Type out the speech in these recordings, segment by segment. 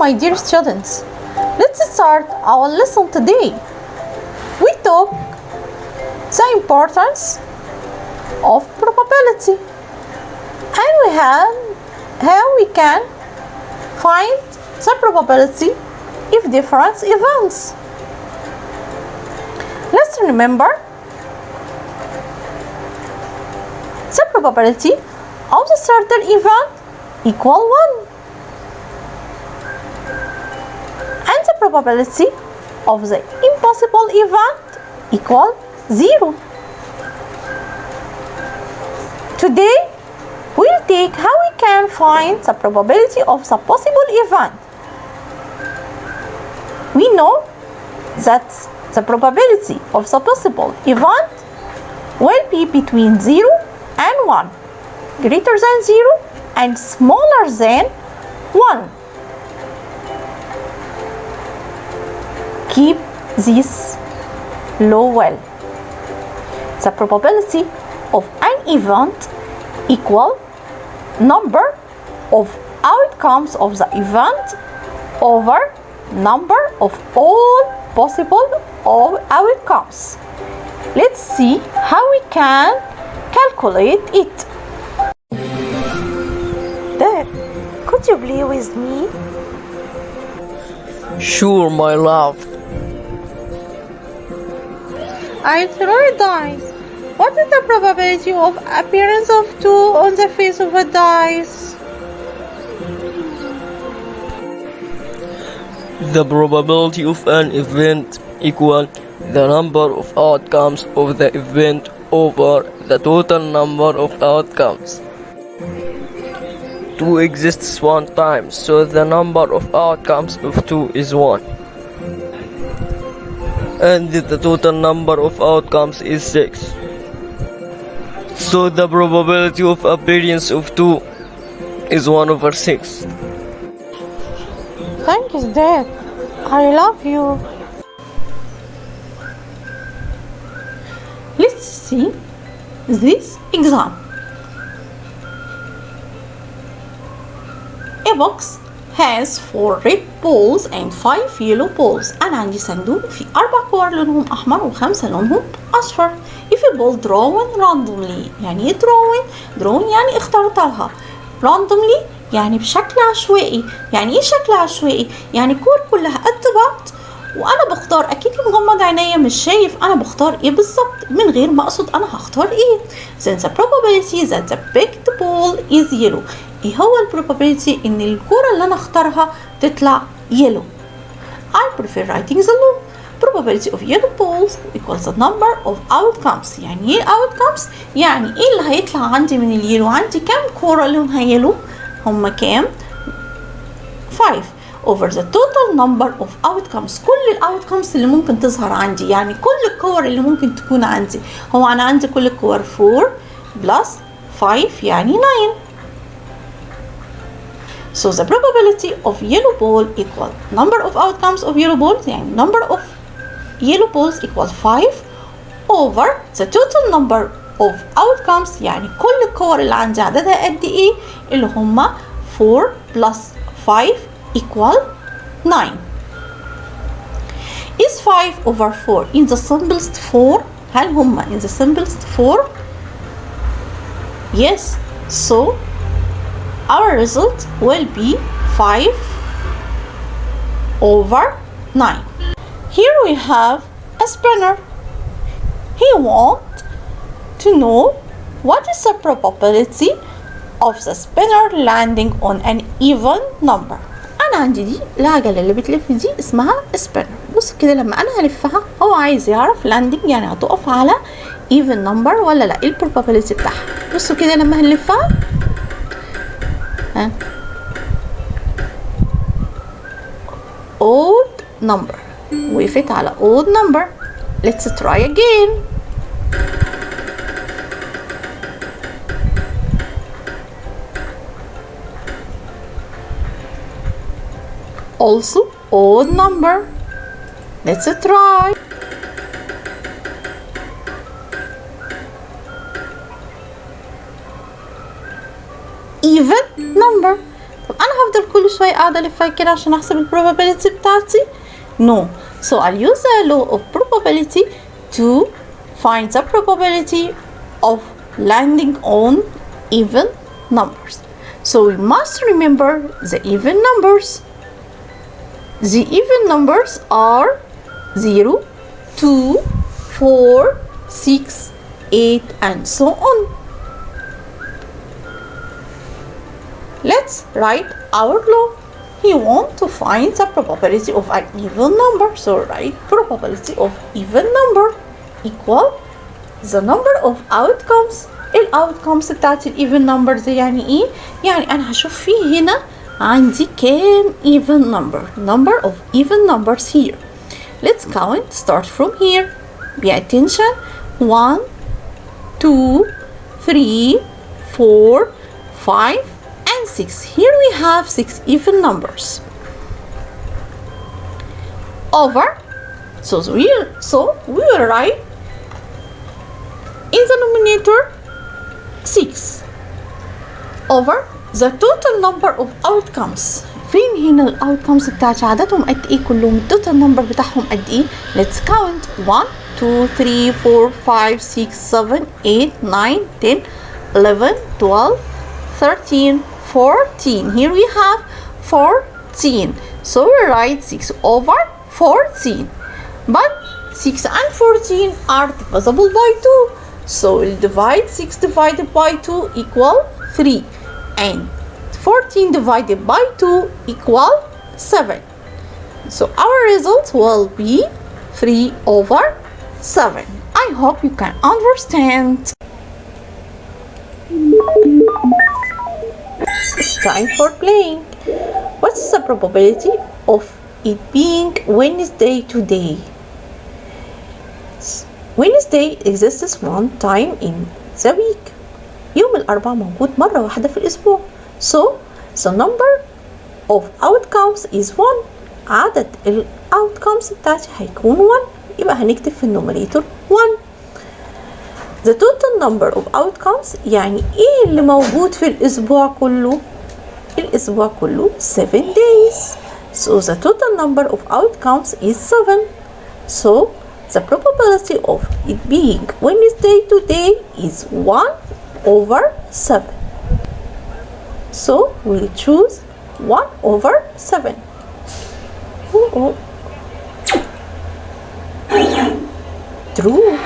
my dear students. Let's start our lesson today. We talk the importance of probability and we have how we can find the probability of different events. Let's remember the probability of a certain event equal 1 and the probability of the impossible event equal 0. Today we'll take how we can find the probability of the possible event. We know that the probability of the possible event will be between 0 and 1, greater than 0 and smaller than 1. Keep this law well. The probability of an event equal number of outcomes of the event over number of all possible outcomes. Let's see how we can calculate it. Dad, could you play with me? Sure, my love. I throw a dice. What is the probability of appearance of 2 on the face of a dice? The probability of an event equal the number of outcomes of the event over the total number of outcomes. 2 exists one time, so the number of outcomes of 2 is 1. And the total number of outcomes is 6. So the probability of appearance of 2 is 1 over 6. Thanks, Dad. I love you. Let's see this example. A box has 4 red balls and 5 yellow balls. أنا عندي صندوق فيه 4 كور لونهم أحمر و5 لونهم أصفر. If a ball drawn randomly يعني إيه drawn يعني اخترتها. randomly يعني بشكل عشوائي. يعني إيه شكل عشوائي؟ يعني كور كلها قد بعض وأنا بختار. أكيد مغمض عينيا مش شايف أنا بختار إيه بالظبط من غير ما أقصد أنا هختار إيه. Then the probability that the picked ball is yellow. إيه هو البروبابيلتي إن الكورة اللي أنا اختارها تطلع yellow. I prefer writing the law. Probability of yellow balls equals the number of outcomes. يعني إيه outcomes؟ يعني إيه اللي هيطلع عندي من اليلو؟ عندي كام كورة لونها يلو؟ هما كام؟ 5 over the total number of outcomes. كل الاوتكمز اللي ممكن تظهر عندي يعني كل الكور اللي ممكن تكون عندي. هو أنا عندي كل الكور 4 plus 5 يعني 9. So the probability of yellow ball equal number of outcomes of yellow balls يعني number of yellow balls equal 5 over the total number of outcomes يعني كل الكور اللي عندي عددها قد ايه اللي هما 4 plus 5 equal 9. Is 5 over 4 in the simplest form؟ هل هما in the simplest form؟ Yes. So our result will be 5 over 9. Here we have a spinner. He wants to know what is the probability of the spinner landing on an even number. أنا عندي دي العجلة اللي بتلف دي اسمها spinner. بص كده لما أنا هلفها هو عايز يعرف landing يعني هتقف على even number ولا لا. ايه probability بتاعها؟ بصوا كده لما هنلفها odd number. وقفت على odd number. Let's try again. Also odd number. Let's try. Even number. طب أنا هفضل كل شوية قاعدة ألف كده عشان أحسب ال probability بتاعتي؟ No. So I'll use the law of probability to find the probability of landing on even numbers. So we must remember the even numbers. The even numbers are 0, 2, 4, 6, 8, and so on. Let's write our law. You want to find the probability of an even number. So write probability of even number equal the number of outcomes. الاوتكمز بتاعت الايفن نمبر دي يعني ايه؟ يعني انا هشوف فيه هنا عندي كام even number of even numbers here. Let's count. Start from here. Pay attention. 1, 2, 3, 4, 5, and 6. Here we have 6 even numbers. Over. So we will write in the numerator 6 over the total number of outcomes. فين هنا ال outcomes بتاعتي عددهم قد ايه كلهم؟ التوتال نمبر بتاعهم قد ايه؟ Let's count. 1 2 3 4 5 6 7 8 9 10 11 12 13 14. Here we have 14. So we write 6 over 14. But 6 and 14 are divisible by 2. So we'll divide 6 divided by 2 equal 3. And 14 divided by 2 equal 7. So our result will be 3 over 7. I hope you can understand. It's time for playing. What is the probability of it being Wednesday today? Wednesday exists one time in the week. يوم الأربعاء موجود مرة واحدة في الأسبوع. So the number of outcomes is 1. عدد ال outcomes بتاعتي هيكون 1. يبقى هنكتب في النوميريتور 1. The total number of outcomes يعني ايه اللي موجود في الأسبوع كله؟ الأسبوع كله 7 days. So the total number of outcomes is 7. So the probability of it being Wednesday today is 1 over 7. So we'll choose 1 over 7. True.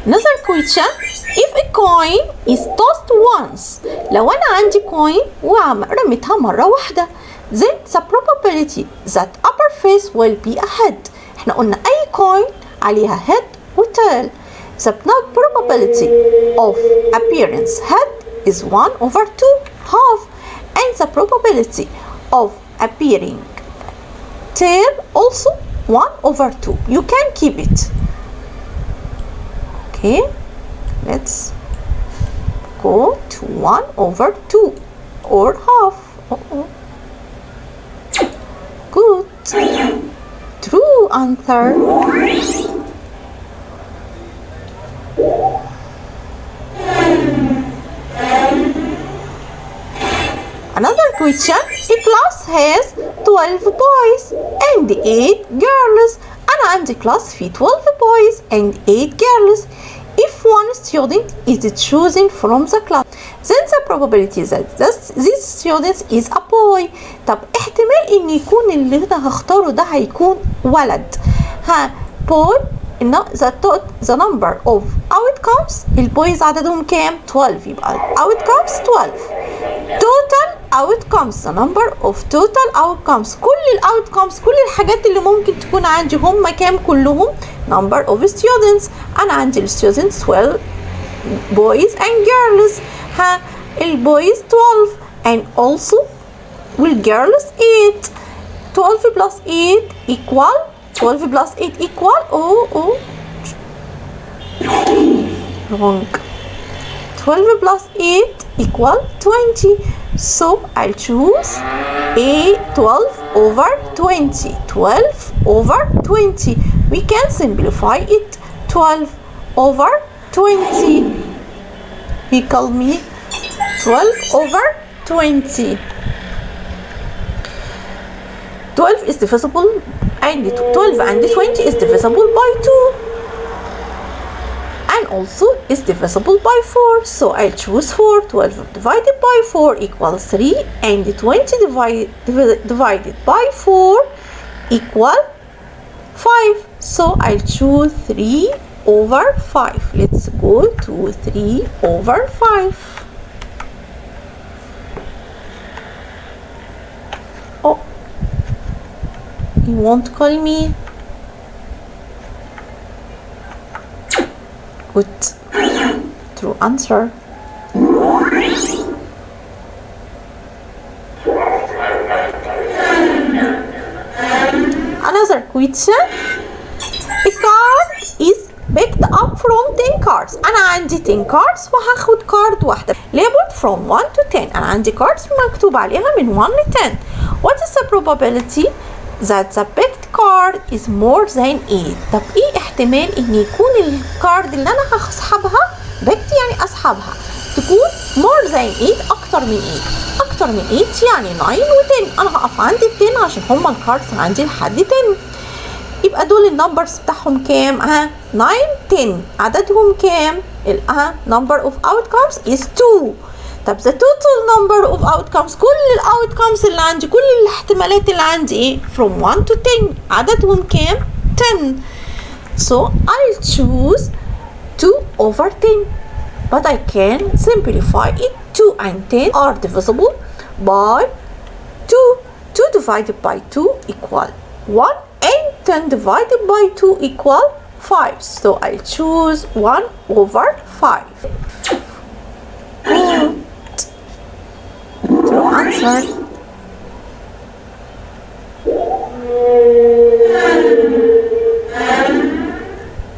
Another question. If a coin is tossed once, لو أنا عندي coin ورميتها مرة واحدة, then the probability that upper face will be a head. احنا قلنا أي coin عليها head و tail. The probability of appearance head is 1 over 2 half, and the probability of appearing tail also 1 over 2. You can keep it. Okay, let's go to 1 over 2 or half. Good. True answer. Another question. A class has 12 boys and 8 girls. أنا عندي class فيه 12 boys and 8 girls. If one student is chosen from the class, then the probability that this student is a boy. طب احتمال ان يكون اللي انا هختاره ده هيكون ولد. boy. The number of outcomes, البويز عددهم كام؟ 12. يبقى outcomes 12. Total outcomes, the number of total outcomes, كل الاوتكمز كل الحاجات اللي ممكن تكون عندي هم كام كلهم؟ number of students. انا عندي students 12 boys and girls. البويز 12 and also والgirls 8. 12 plus 8 equal 12 plus 8 equal wrong. 12 plus 8 equal 20. So I'll choose A 12 over 20. 12 over 20. we can simplify it. 12 over 20. Equal me 12 over 20. 12 is divisible, and 12 and 20 is divisible by 2, and also is divisible by 4. So I'll choose 4. 12 divided by 4 equals 3, and 20 divided by 4 equal 5. So I'll choose 3 over 5. Let's go to 3 over 5. Oh, you won't call me? Good. True answer. Another question. A card is picked up from 10 cards. أنا عندي 10 cards وهاخد كارد واحدة. Labeled from 1 to 10. أنا عندي cards مكتوب عليها من 1 ل 10. What is the probability that the picked card is more than 8? طب ايه احتمال ان يكون الكارد اللي انا هسحبها picked يعني اسحبها تكون more than 8 اكتر من 8؟ اكتر من 8 يعني 9 و 10. انا هقف عند ال 10 عشان هما الكاردز عندي لحد 10. يبقى دول النمبرز بتاعهم كام؟ 9 10. عددهم كام؟ number of outcomes is 2. طب the total number of outcomes، كل الاوتكمز اللي عندي، كل الاحتمالات اللي عندي ايه؟ from 1 to 10. عددهم كام؟ 10. So I'll choose 2 over 10. But I can simplify it. 2 and 10 are divisible by 2. 2 divided by 2 equal 1, and 10 divided by 2 equal 5. So I'll choose 1 over 5. True answer.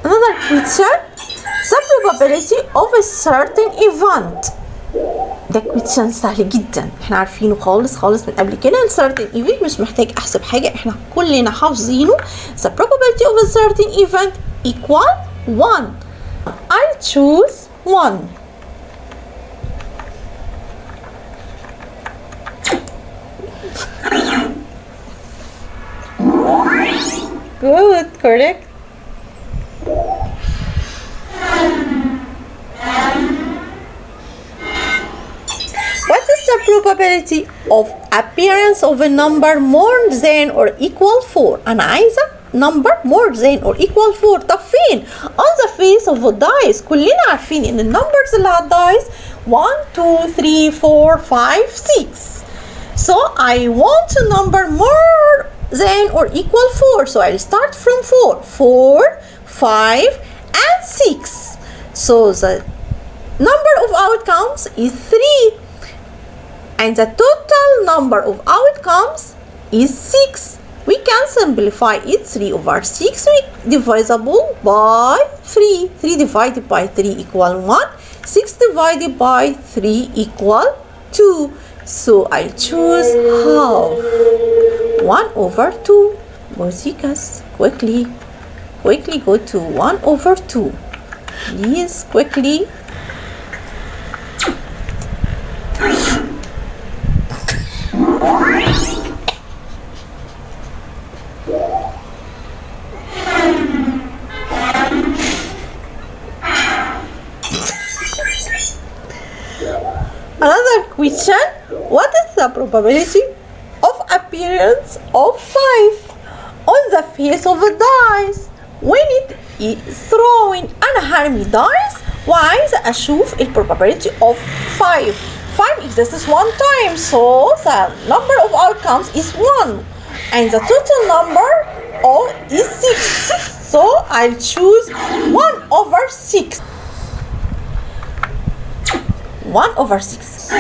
Another question. The probability of a certain event. ده question سهل جدا، احنا عارفينه خالص من قبل كده. certain event مش محتاج احسب حاجة، احنا كلنا حافظينه. The probability of a certain event equal 1. I'll choose 1. Good, correct. What is the probability of appearance of a number more than or equal 4? أنا عايزة number more than or equal 4. طب فين؟ On the face of a dice. كلنا عارفين إن النمبرز اللي على الدايس 1 2 3 4 5 6. So I want a number more than or equal 4. So I'll start from 4. 4, 5, and 6. So the number of outcomes is 3. And the total number of outcomes is 6. We can simplify it. 3 over 6 divisible by 3. 3 divided by 3 equal 1. 6 divided by 3 equal 2. So I choose half. 1 over 2. Musikas, quickly go to 1 over 2. Please, quickly. Another question. What is the probability of appearance of 5 on the face of a dice when it is thrown? أنا هرمي dice وعايزة أشوف probability of 5. 5 exists one time, so the number of outcomes is 1, and the total number is 6. So I'll choose 1 over 6. 1 over 6.